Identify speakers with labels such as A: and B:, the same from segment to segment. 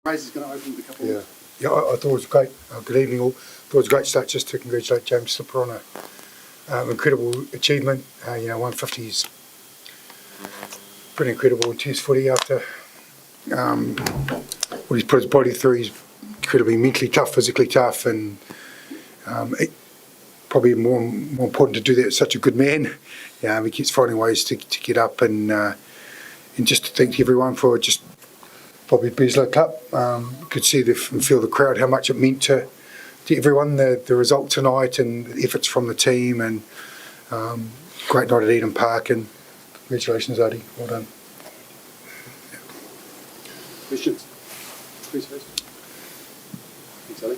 A: Fraser's going to open the couple.
B: Yeah, I thought it was great. Good evening all. Thought it was a great start. Just to congratulate James Slipper on an incredible achievement. 150 is pretty incredible in Test footy after what he's put his body through. He's incredibly mentally tough, physically tough, and probably more important to do that as such a good man. He keeps finding ways to get up and just to thank everyone for just probably Breslow Cup. Could see and feel the crowd, how much it meant to everyone, the result tonight and the efforts from the team, and great night at Eden Park, and congratulations, Adi. Well done.
A: Questions? Please, first. Thanks, Ali.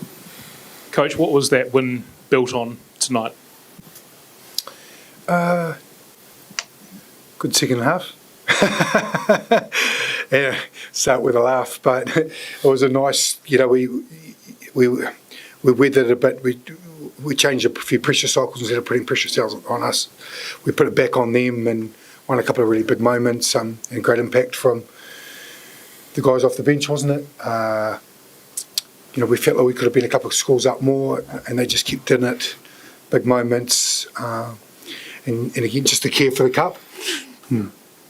C: Coach, what was that win built on tonight?
B: Good second half. Yeah, start with a laugh, but it was a nice. We weathered it a bit. We changed a few pressure cycles instead of putting pressure cells on us. We put it back on them and won a couple of really big moments and great impact from the guys off the bench, wasn't it? We felt like we could have been a couple of scores up more, and they just kept in it. Big moments, and again, just the care for the cup.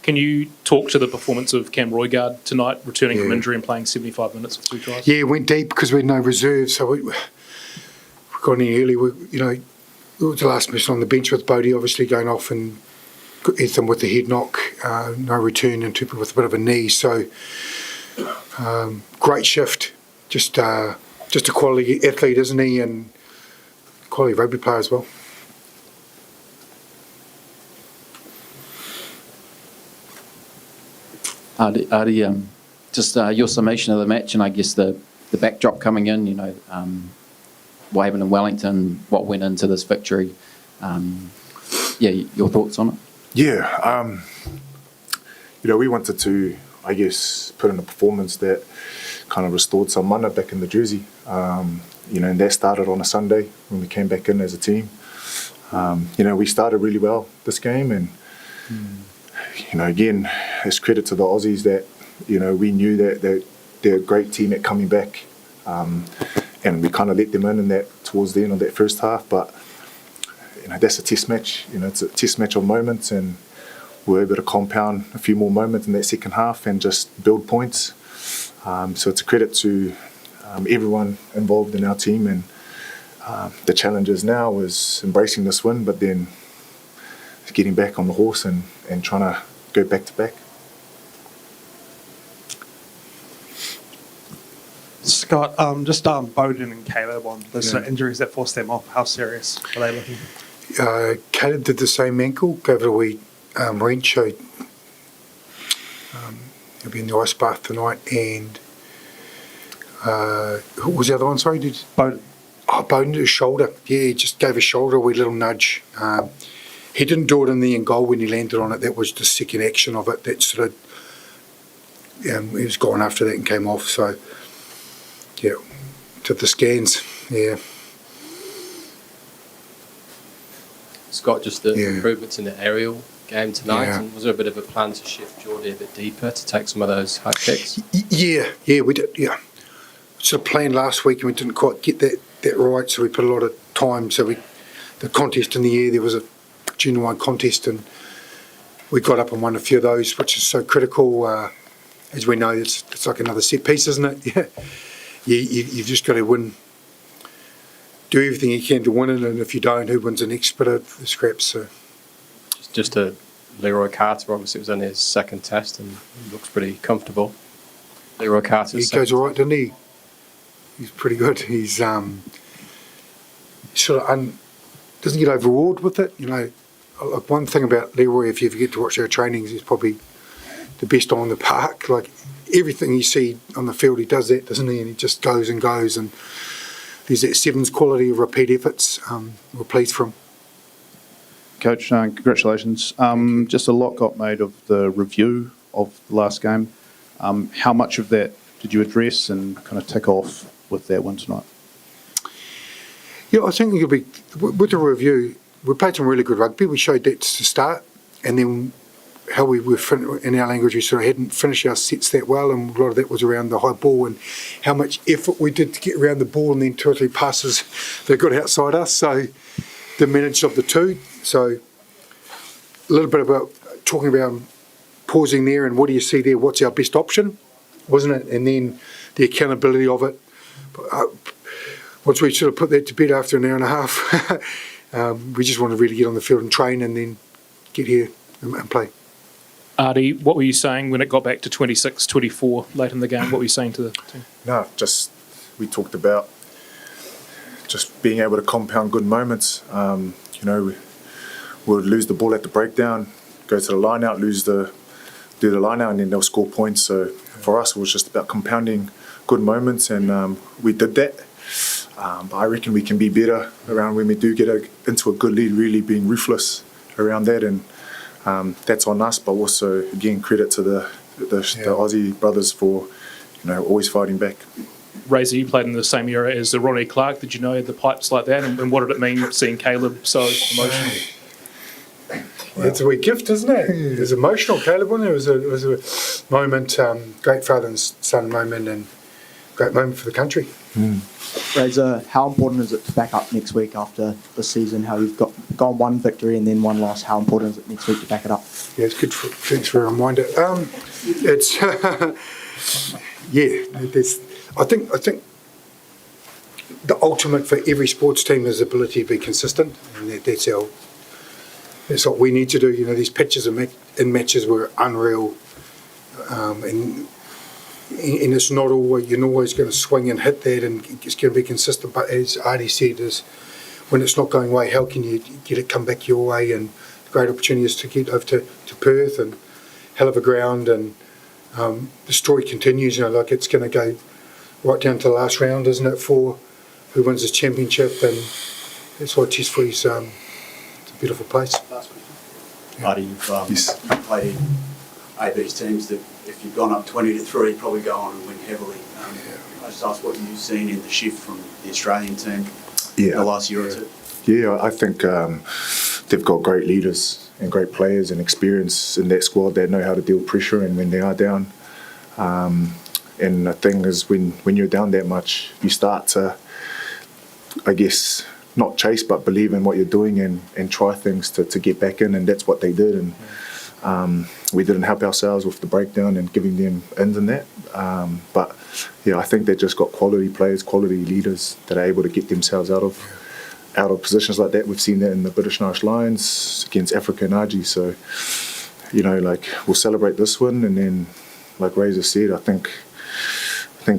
C: Can you talk to the performance of Cam Roigard tonight, returning from injury and playing 75 minutes with 2 tries?
B: Yeah, went deep because we had no reserves, so we got in early. We was the last person on the bench with Bodie obviously going off, and Ethan with the head knock, no return, and Tupou with a bit of a knee. So great shift. Just a quality athlete, isn't he? And quality rugby player as well.
D: Adi, just your summation of the match, and I guess the backdrop coming in, Wavin and Wellington, what went into this victory. Your thoughts on it?
E: Yeah, we wanted to, I guess, put in a performance that kind of restored some mana back in the jersey. And that started on a Sunday when we came back in as a team. We started really well this game, and again, it's credit to the Aussies that we knew that they're a great team at coming back, and we kind of let them in that towards the end of that first half. But that's a test match. It's a test match of moments, and we're able to compound a few more moments in that second half and just build points. So it's a credit to everyone involved in our team, and the challenges now is embracing this win, but then getting back on the horse and trying to go back to back.
F: Scott, just Bowden and Caleb on those injuries that forced them off. How serious are they looking?
B: Caleb did the same ankle, gave it a wee wrench. So he'll be in the ice bath tonight. And who was the other one? Sorry,
F: Bowden.
B: Oh, Bowden did his shoulder. Yeah, he just gave his shoulder a wee little nudge. He didn't do it in the end goal when he landed on it. That was the second action of it. That sort of, he was gone after that and came off. So, yeah, took the scans. Yeah.
G: Scott, just the improvements in the aerial game tonight. Yeah. And was there a bit of a plan to shift Geordie a bit deeper to take some of those high kicks?
B: Yeah, we did. Yeah, sort of planned last week and we didn't quite get that right. So we put a lot of time. So the contest in the air, there was a Junior 1 contest, and we got up and won a few of those, which is so critical. As we know, it's like another set piece, isn't it? Yeah. You've just got to win, do everything you can to win it, and if you don't, who wins the next bit of the scraps? So.
G: Just to Leroy Carter, obviously it was only his second test and he looks pretty comfortable. Leroy Carter.
B: He goes all right, doesn't he? He's pretty good. He's sort of doesn't get overawed with it. Like one thing about Leroy, if you ever get to watch our trainings, he's probably the best on the park. Like everything you see on the field, he does that, doesn't he? And he just goes and goes, and there's that Sevens quality of repeat efforts. We're pleased for him.
H: Coach, congratulations. Just a lot got made of the review of the last game. How much of that did you address and kind of tick off with that win tonight?
B: Yeah, I think it'll be, with the review, we played some really good rugby. We showed that to start, and then how we were, in our language, we sort of hadn't finished our sets that well, and a lot of that was around the high ball and how much effort we did to get around the ball, and then 2 or 3 passes that got outside us. So the minutes of the two. So a little bit about talking about pausing there and what do you see there? What's our best option, wasn't it? And then the accountability of it. Once we sort of put that to bed after an hour and a half, we just want to really get on the field and train and then get here and play.
C: Artie, what were you saying when it got back to 26-24 late in the game? What were you saying to the team?
E: No, just we talked about just being able to compound good moments. You know, we would lose the ball at the breakdown, go to the line out, do the line out, and then they'll score points. So for us, it was just about compounding good moments, and we did that. But I reckon we can be better around when we do get into a good lead, really being ruthless around that, and that's on us. But also, again, credit to the Aussie brothers for, you know, always fighting back.
C: Razor, you played in the same era as Ronnie Clark. Did you know he had the pipes like that? And what did it mean seeing Caleb so emotional?
B: It's a wee gift, isn't it? It was emotional, Caleb, wasn't it? It was a moment, great father and son moment, and great moment for the country.
I: Razor, how important is it to back up next week after the season? How you've gone one victory and then one loss. How important is it next week to back it up?
B: Yeah, it's good. Thanks for a reminder. It's I think the ultimate for every sports team is the ability to be consistent, and that's what we need to do. You know, these pitches in matches were unreal, and it's not always, you're not always going to swing and hit that, and it's going to be consistent. But as Artie said, is when it's not going away, how can you get it come back your way? And great opportunities to get over to Perth, and hell of a ground, and the story continues. You know, like it's going to go right down to the last round, isn't it, for who wins the championship, and that's why Test Footy's it's a beautiful place.
A: Last question.
J: Artie, you've played in AB's teams that if you've gone up 20-3, probably go on and win heavily. I just asked what you've seen in the shift from the Australian team in the last year or two.
E: Yeah, I think they've got great leaders and great players and experience in that squad that know how to deal with pressure and when they are down. And the thing is, when you're down that much, you start to, I guess, not chase but believe in what you're doing and try things to get back in, and that's what they did. And we didn't help ourselves with the breakdown and giving them ins in that. But yeah, I think they just got quality players, quality leaders that are able to get themselves out of positions like that. We've seen that in the British and Irish Lions against Africa and Argie. So, you know, like, we'll celebrate this one, and then, like Razor said, I think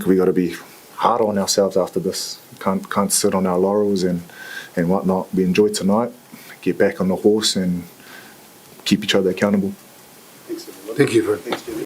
E: we got to be hard on ourselves after this. Can't sit on our laurels and whatnot. We enjoy tonight, get back on the horse, and keep each other accountable.
A: Thanks, everyone.
B: Thank you, Vern.
A: Thanks, Jimmy.